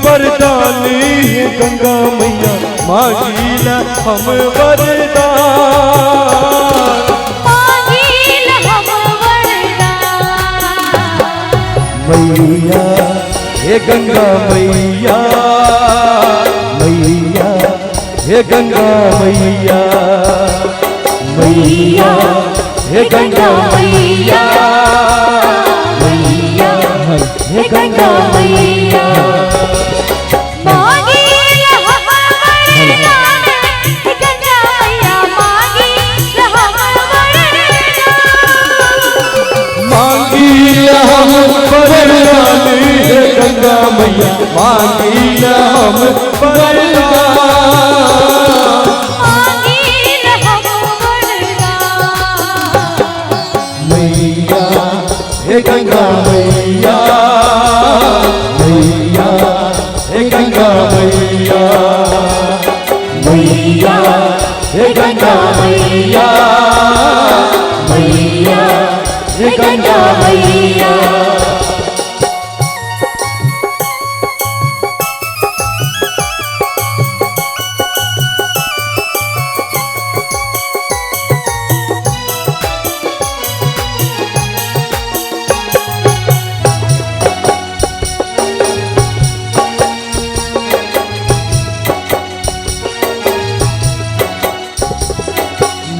वरदानी है गंगा मैया मांगीला हम वरदान, मांगीला हम वरदान। मैया हे गंगा मैया, मैया हे गंगा मैया, मैया हे गंगा मैया, मैया हे गंगा मैया। मांगीला हम वरदान, हे गंगा मैया मांगीला हम वरदान। मांगीला हम वरदानी है गंगा मैया मांगीला हम वरदान, मांगीला हम वरदान। मैया हे गंगा मैया, मैया हे गंगा मैया, मैया हे गंगा मैया, मैया हे गंगा मैया।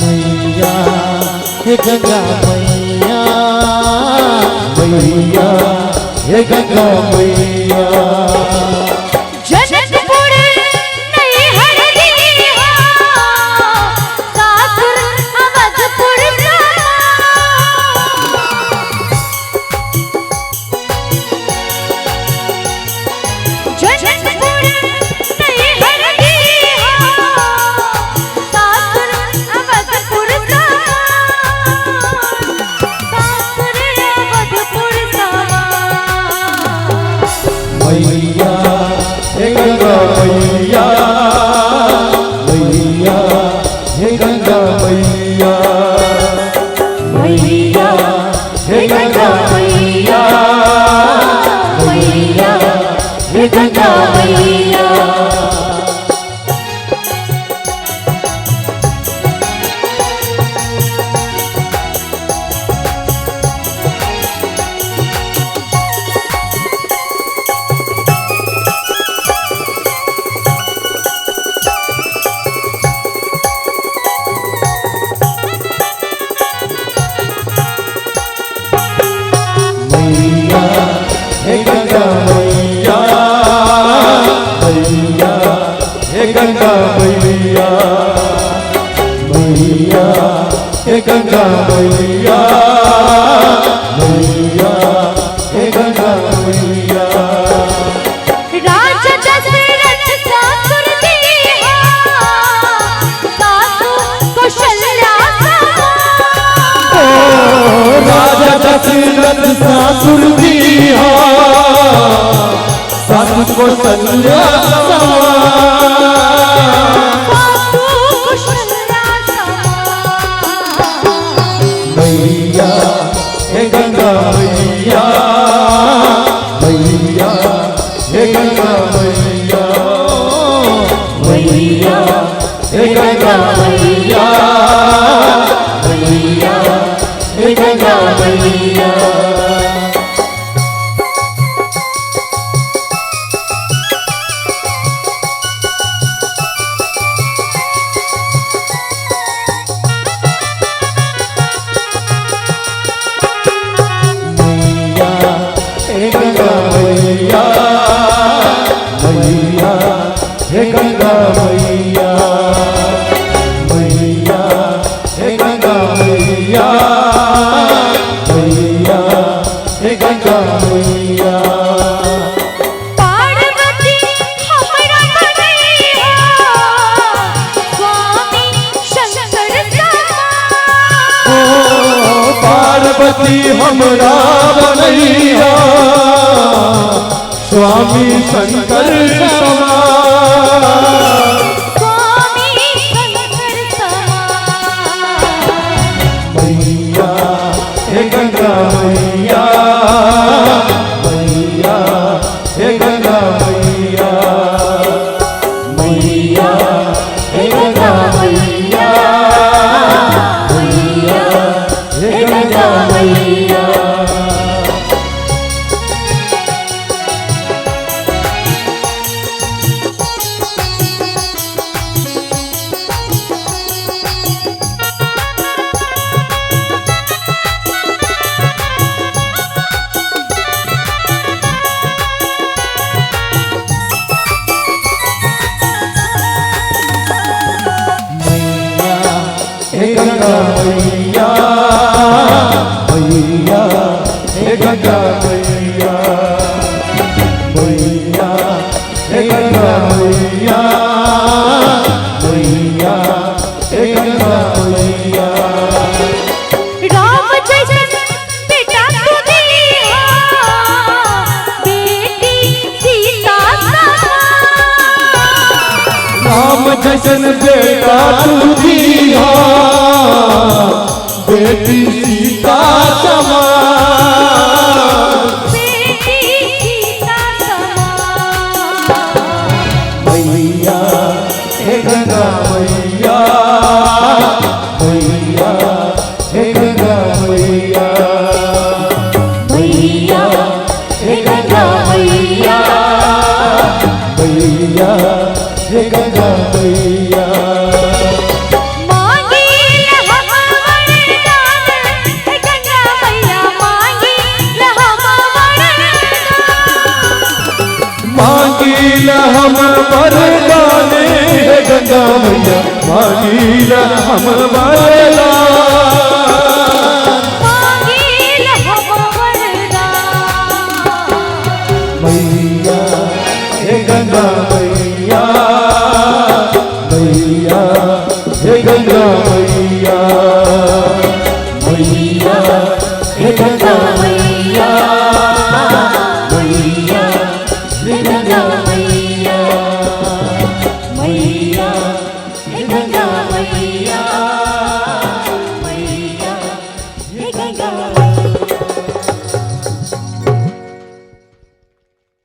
मैया हे गंगा मैया, मैया हे गंगा मैया, जनकपुर नहीं हरदिया, सासुर अवधपुर जनकपुर नहीं हरदिया, सासुर अवधपुर सासुर अवधपुर मैया हे गंगा मैया, मैया हे गंगा मैया, मैया हे गंगा मैया, मैया हे गंगा मैया। मैया हे गंगा मैया, मैया हे गंगा मैया, मैया हे गंगा मैया, मैया हे गंगा मैया। राजा दशरथ सासुर दीहा, सासु कौशल्या ओ राजा दशरथ सासुर दीहा, सासु कौशल्या सासु कौशल्या मैया हे गंगा मैया, मैया हे गंगा मैया, मैया हे गंगा मैया, मैया हे गंगा मैया। मैया हे गंगा मैया, मैया हे गंगा मैया, मैया हे गंगा मैया, मैया हे गंगा मैया। पार्वती हमरा बनैया, स्वामी शंकर ओ पार्वती हमरा बनैया, स्वामी शंकर समान, स्वामी शंकर समान। मैया हे गंगा मैया, मैया हे गंगा मैया। गंगा मैया मैया हे गंगा मैया मैया हे गंगा मैया मैया हे गंगा मैया राम जैसन बेटा तू दिया बेटी सीता राम जैसन बेटा तू दिया बेटी सीता समान बेटी सीता मैया हे गंगा मैया मैया हे गंगा मैया मैया हे गंगा मैया मैया हे गंगा मैया मांगील हम वरदान हे गंगा मैया मांगील हम वरदान मांगील हम वरदान मैया हे गंगा मैया